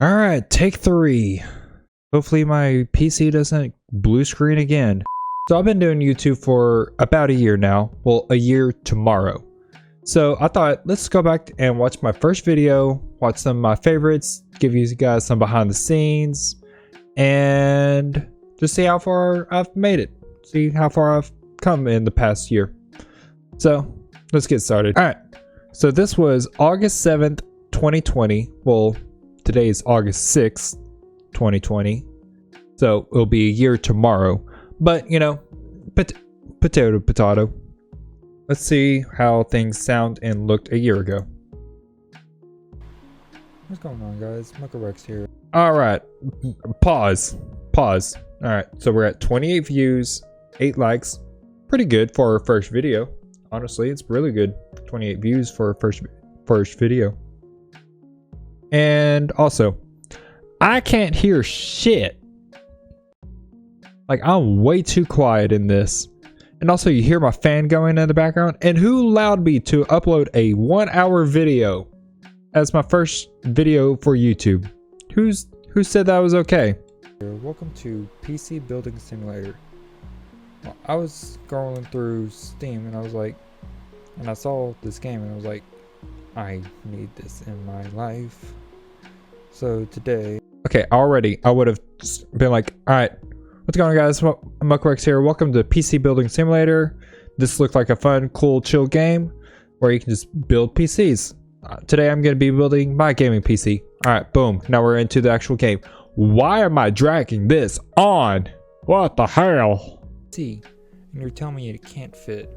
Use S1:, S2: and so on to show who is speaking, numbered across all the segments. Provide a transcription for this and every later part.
S1: All right, take 3. Hopefully my PC doesn't blue screen again. So I've been doing YouTube for about a year now. Well, a year tomorrow. So I thought, let's go back and watch my first video, watch some of my favorites, give you guys some behind the scenes, and just see how far I've made it. See how far I've come in the past year. So let's get started. All right. So this was August 7th, 2020. Well, today is August 6th, 2020. So it'll be a year tomorrow. But, you know, potato. Let's see how things sound and looked a year ago. What's going on, guys? Muckarex here. All right. Pause. All right. So we're at 28 views, 8 likes. Pretty good for our first video. Honestly, it's really good. 28 views for our first video. And also, I can't hear shit. Like, I'm way too quiet in this. And also, you hear my fan going in the background. And who allowed me to upload a 1-hour video as my first video for YouTube? Who said that was okay? Welcome to PC Building Simulator. Well, I was scrolling through Steam and I was like, and I saw this game and I was like, I need this in my life. So today, okay, already I would have been like, all right, what's going on, guys? Muckarex here. Welcome to PC Building Simulator. This looked like a fun, cool, chill game where you can just build PCs. Today I'm going to be building my gaming PC. All right, boom. Now we're into the actual game. Why am I dragging this on? What the hell? See, and you're telling me it can't fit.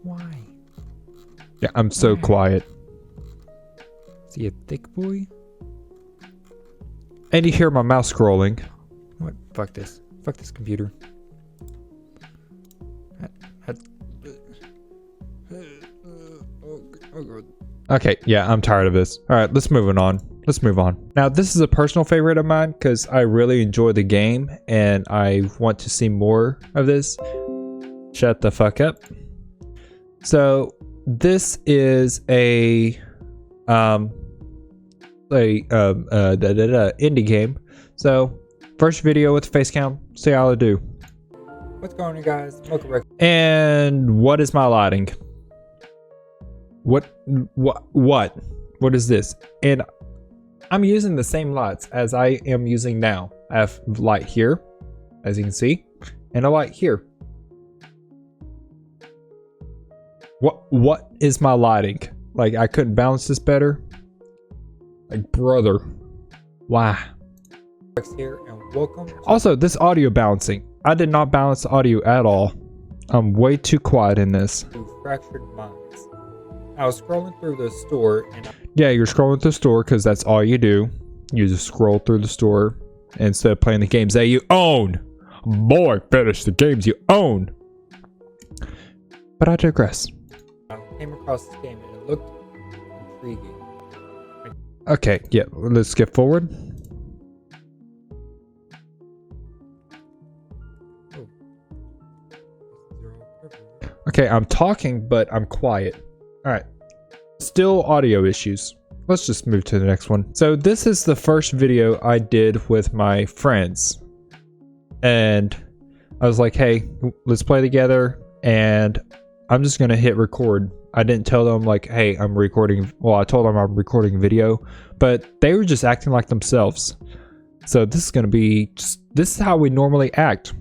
S1: Why? Yeah, I'm so quiet. Is he a thick boy? And you hear my mouse scrolling. What? Fuck this. Fuck this computer. Okay, yeah, I'm tired of this. Alright, let's move on. Now, this is a personal favorite of mine because I really enjoy the game and I want to see more of this. Shut the fuck up. So, this is a indie game. So, first video with face cam. See how I do. What's going on, guys? Muckarex. And what is my lighting? What is this? And I'm using the same lights as I am using now. I have light here, as you can see, and a light here. What is my lighting? Like, I couldn't balance this better. Like, brother, why? Here and welcome. Also, this audio balancing. I did not balance the audio at all. I'm way too quiet in this. Fractured Minds. I was scrolling through the store and yeah, you're scrolling through the store because that's all you do. You just scroll through the store instead of playing the games that you own. Boy, finish the games you own. But I digress. I came across this game and it looked intriguing. Okay, yeah, let's skip forward. Okay, I'm talking, but I'm quiet. Alright. Still audio issues. Let's just move to the next one. So this is the first video I did with my friends. And I was like, hey, let's play together. And I'm just going to hit record. I didn't tell them like, hey, I'm recording. Well, I told them I'm recording video. But they were just acting like themselves. So this is going to be, this is how we normally act.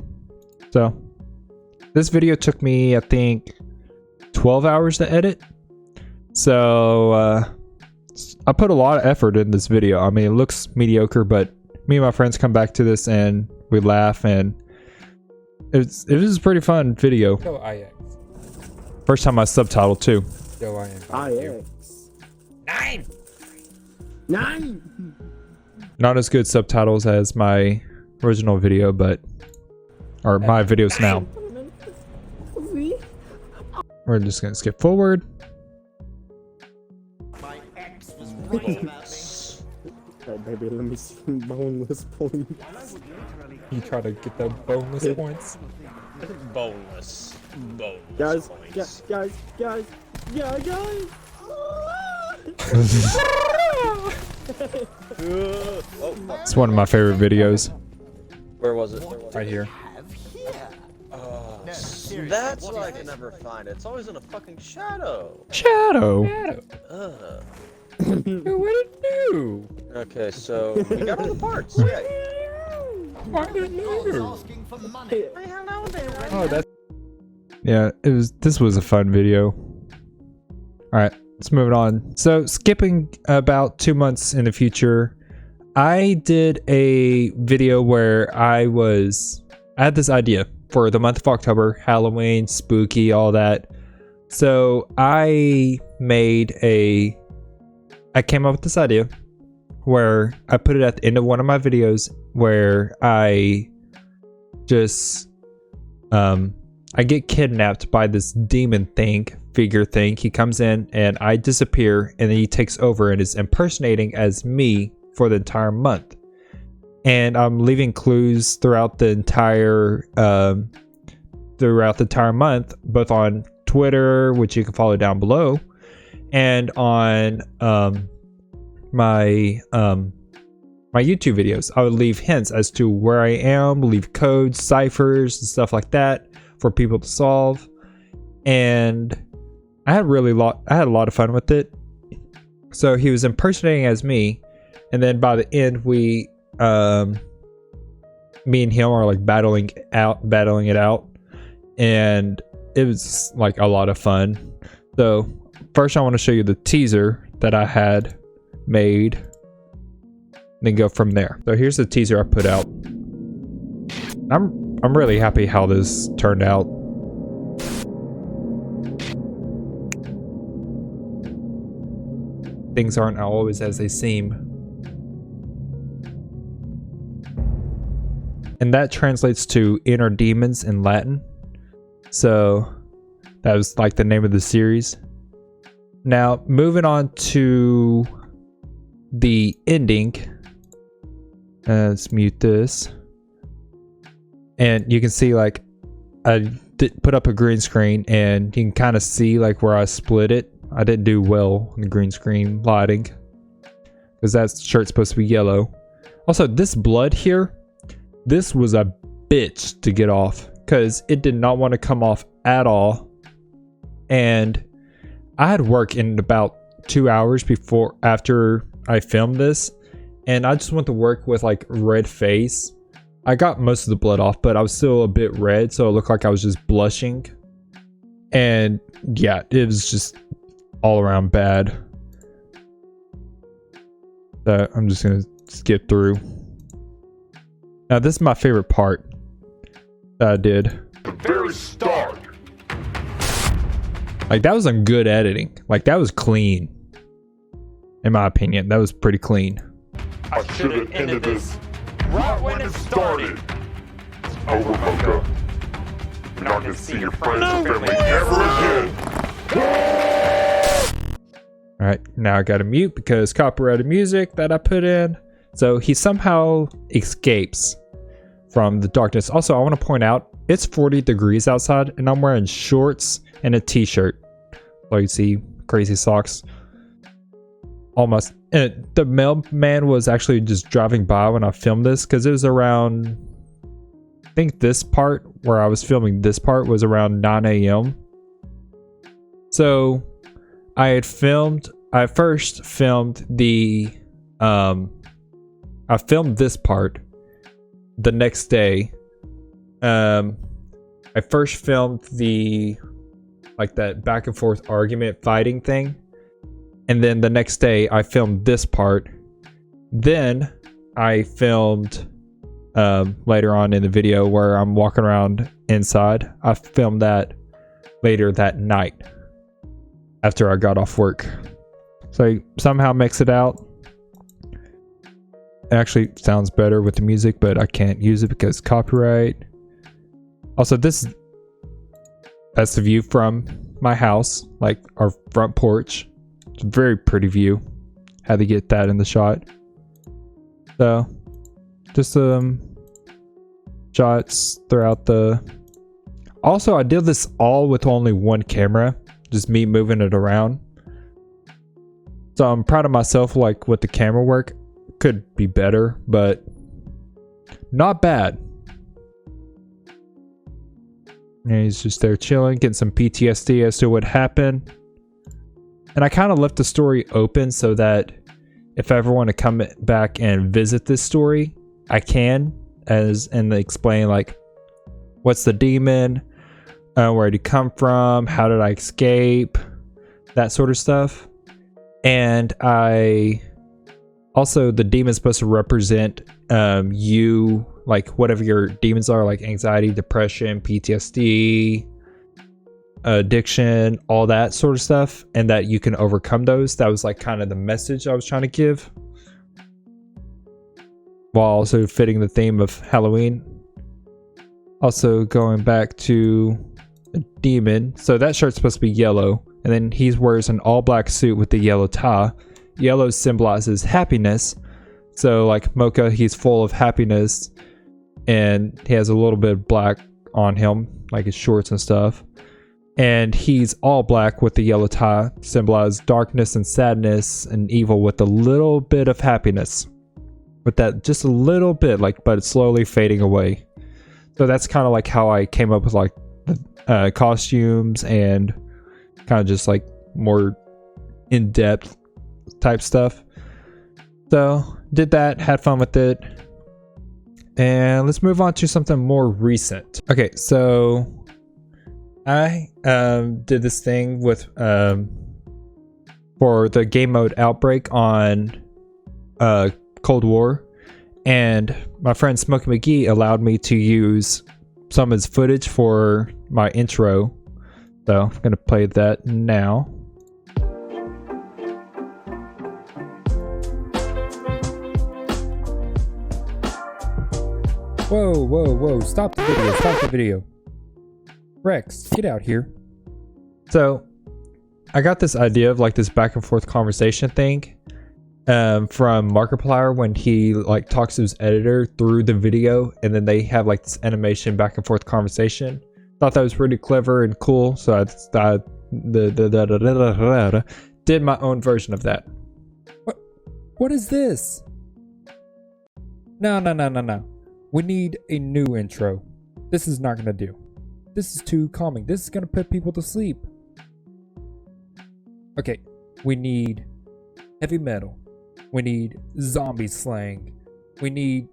S1: So this video took me, I think, 12 hours to edit. So I put a lot of effort in this video. I mean, it looks mediocre, but me and my friends come back to this and we laugh, and it was a pretty fun video. First time I subtitled too. Nine. Not as good subtitles as my original video, but my videos now. We're just gonna skip forward.
S2: Alright, baby, let me see some boneless points.
S1: You try to get the boneless points?
S3: Boneless
S2: Guys,
S3: points.
S2: guys.
S1: It's one of my favorite videos.
S3: Where was it?
S1: Right here.
S3: That's what I can never find. It's always in a fucking shadow.
S1: Shadow.
S3: Ugh.
S1: What did it do?
S3: Okay, so we got all the parts. Yeah.
S1: What did it do?
S3: Hello there.
S1: Oh, that's. Yeah, this was a fun video. Alright, let's move it on. So, skipping about 2 months in the future, I did a video where I had this idea for the month of October, Halloween, spooky, all that. So, I came up with this idea where I put it at the end of one of my videos where I just, I get kidnapped by this demon figure thing. He comes in and I disappear and then he takes over and is impersonating as me for the entire month. And I'm leaving clues throughout the entire month, both on Twitter, which you can follow down below, and on my YouTube videos. I would leave hints as to where I am, leave codes, ciphers, and stuff like that for people to solve. And I had a lot of fun with it. So he was impersonating as me, and then by the end me and him are like battling it out, and it was like a lot of fun. So first I want to show you the teaser that I had made, then go from there. So here's the teaser I put out. I'm really happy how this turned out. Things aren't always as they seem. And that translates to inner demons in Latin. So that was like the name of the series. Now, moving on to the ending. Let's mute this. And you can see like I put up a green screen and you can kind of see like where I split it. I didn't do well in the green screen lighting because that shirt's supposed to be yellow. Also, this blood here, this was a bitch to get off because it did not want to come off at all. And I had work in about 2 hours after I filmed this, and I just went to work with like red face. I got most of the blood off, but I was still a bit red, so it looked like I was just blushing. And yeah, it was just all around bad. So I'm just gonna skip through. Now this is my favorite part that I did.
S4: The very start.
S1: Like that was some good editing. Like that was clean. In my opinion, that was pretty clean.
S4: I should have ended this right when it started. It's over, Mocha. You're not gonna see your friends and family ever again.
S1: Alright, now I gotta mute because copyrighted music that I put in. So he somehow escapes from the darkness. Also, I want to point out, it's 40 degrees outside and I'm wearing shorts and a t-shirt. So you see crazy socks. Almost. And the mailman was actually just driving by when I filmed this because it was around, I think this part where I was filming this part was around 9 a.m. So I first filmed I filmed this part the next day. I first filmed that back and forth argument fighting thing. And then the next day I filmed this part. Then I filmed later on in the video where I'm walking around inside. I filmed that later that night after I got off work. So I somehow mix it out. It actually sounds better with the music, but I can't use it because copyright. Also, that's the view from my house, like our front porch. It's a very pretty view. Had to get that in the shot. So, just shots throughout the. Also, I did this all with only one camera, just me moving it around. So I'm proud of myself, like with the camera work, could be better, but not bad. And he's just there chilling, getting some PTSD as to what happened. And I kind of left the story open so that if I ever want to come back and visit this story, I can, and explain like what's the demon, where did he come from, how did I escape, that sort of stuff. And I also, the demon's supposed to represent you, like whatever your demons are, like anxiety, depression, PTSD, addiction, all that sort of stuff, and that you can overcome those. That was like kind of the message I was trying to give, while also fitting the theme of Halloween. Also going back to a demon, so that shirt's supposed to be yellow, and then he wears an all black suit with the yellow tie. Yellow symbolizes happiness, so like Mocha, he's full of happiness, and he has a little bit of black on him, like his shorts and stuff. And he's all black with the yellow tie, symbolizes darkness and sadness and evil, with a little bit of happiness, with that just a little bit, like, but it's slowly fading away. So that's kind of like how I came up with like the costumes and kind of just like more in-depth type stuff. So did that, had fun with it, and let's move on to something more recent. Okay, so I did this thing with for the game mode Outbreak on Cold War, and my friend Smokey McGee allowed me to use some of his footage for my intro, so I'm gonna play that now. Whoa, stop the video, Rex, get out here. So I got this idea of like this back and forth conversation thing from Markiplier, when he like talks to his editor through the video, and then they have like this animation back and forth conversation. Thought that was really clever and cool, so I did my own version of that. What is this? No. We need a new intro. This is not gonna do. This is too calming. This is gonna put people to sleep. Okay, we need heavy metal. We need zombie slang. We need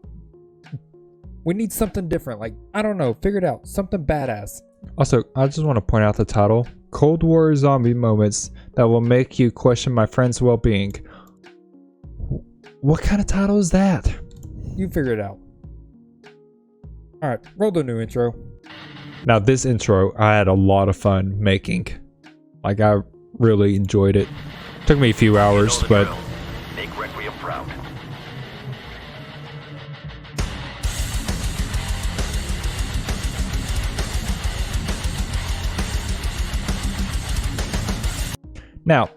S1: something different. Like, I don't know, figure it out. Something badass. Also, I just want to point out the title. Cold War Zombie Moments That Will Make You Question My Friend's Well-Being. What kind of title is that? You figure it out. Alright, roll the new intro. Now this intro, I had a lot of fun making. Like, I really enjoyed it. Took me a few hours, but...
S5: Make Requiem proud.
S1: Now,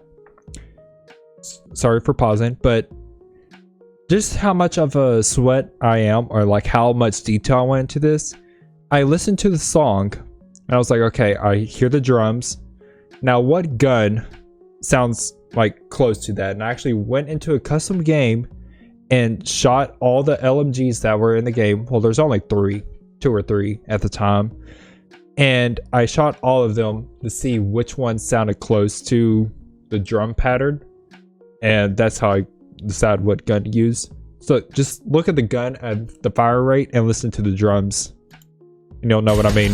S1: sorry for pausing, but just how much of a sweat I am, or like how much detail I went into this, I listened to the song and I was like, okay, I hear the drums. Now what gun sounds like close to that? And I actually went into a custom game and shot all the LMGs that were in the game. Well, there's only two or three at the time. And I shot all of them to see which one sounded close to the drum pattern. And that's how I decide what gun to use. So just look at the gun and the fire rate and listen to the drums, and you'll know what I mean.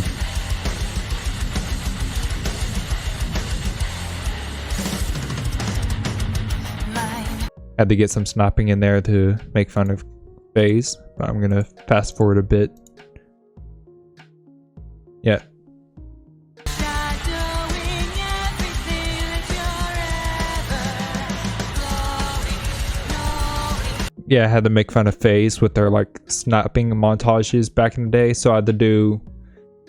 S1: Had to get some snapping in there to make fun of FaZe, but I'm gonna fast forward a bit. Yeah. Yeah, I had to make fun of FaZe with their like snapping montages back in the day, so I had to do...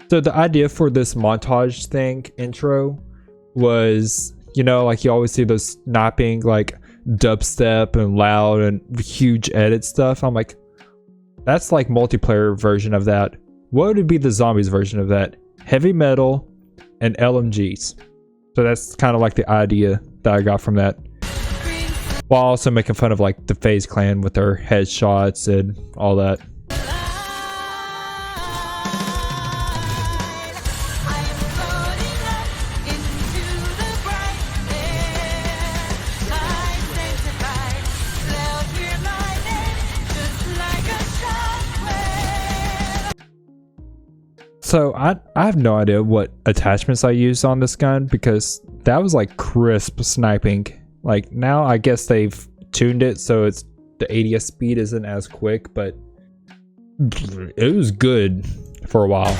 S1: So the idea for this montage thing intro was, you know, like you always see those snapping like dubstep and loud and huge edit stuff. I'm like, that's like multiplayer version of that. What would be the zombies version of that? Heavy metal and LMGs. So that's kind of like the idea that I got from that. while also making fun of like the FaZe clan with their headshots and all that. So I have no idea what attachments I used on this gun because that was like crisp sniping. Like now I guess they've tuned it so it's the ADS speed isn't as quick, but it was good for a while.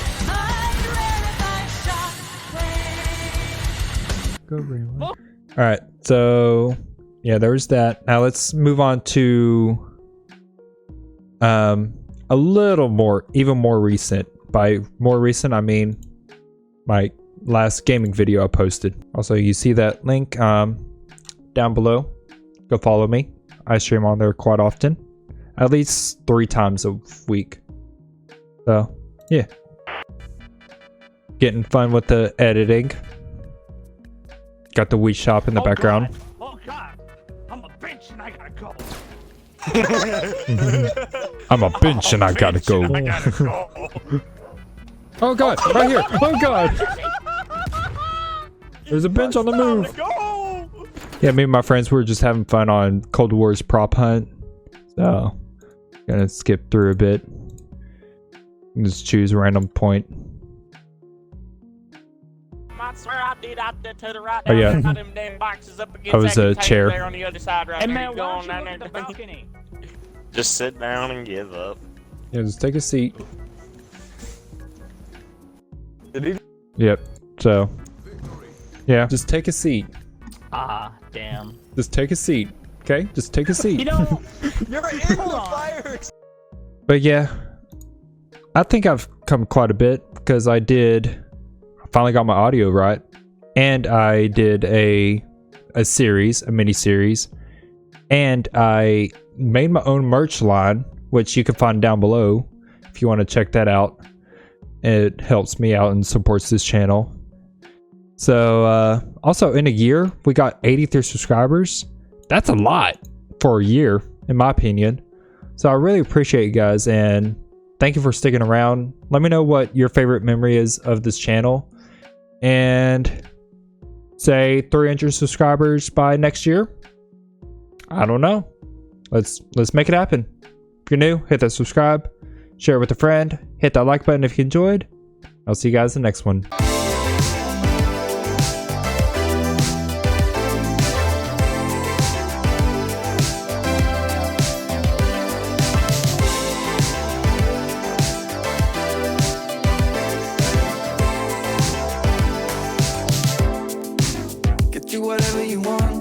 S1: Alright, so yeah, there's that. Now let's move on to a little more, even more recent. By more recent, I mean my last gaming video I posted. Also, you see that link down below. Go follow me. I stream on there quite often, at least 3 times a week. So, yeah. Getting fun with the editing. Got the Wii Shop in the background.
S6: Oh God! I'm a bench and I gotta go.
S1: I'm a bench and I gotta go.
S6: I gotta go.
S1: Oh God, right here. Oh God. There's a bench on the move.
S6: Go!
S1: Yeah, me and my friends were just having fun on Cold War's prop hunt. So, gonna skip through a bit. Just choose a random point.
S6: I swear I did out there to the right.
S1: Oh, yeah.
S6: Got them damn boxes up against
S1: I was
S6: that
S1: a
S6: container
S1: chair.
S6: there on the other side right
S7: Hey
S6: there.
S7: man,
S6: You go
S7: why
S6: on
S7: don't you
S6: down
S7: look
S6: there.
S7: at the balcony?
S8: Just sit down and give up.
S1: Yeah, just take a seat.
S3: Did he?
S1: Yep. So, yeah, just take a seat.
S7: Ah, damn.
S1: Just take a seat. Okay? Just take a seat.
S7: You know,
S3: You're in
S7: Hold
S3: the
S7: on.
S3: fire.
S1: But yeah, I think I've come quite a bit because I finally got my audio right, and I did a series, a mini series, and I made my own merch line, which you can find down below if you want to check that out. It helps me out and supports this channel. So also in a year we got 83 subscribers. That's a lot for a year in my opinion. So I really appreciate you guys and thank you for sticking around. Let me know what your favorite memory is of this channel, and say 300 subscribers by next year. I don't know. Let's make it happen. If you're new, hit that subscribe, share it with a friend, hit that like button if you enjoyed. I'll see you guys in the next one.
S9: Get you whatever you want.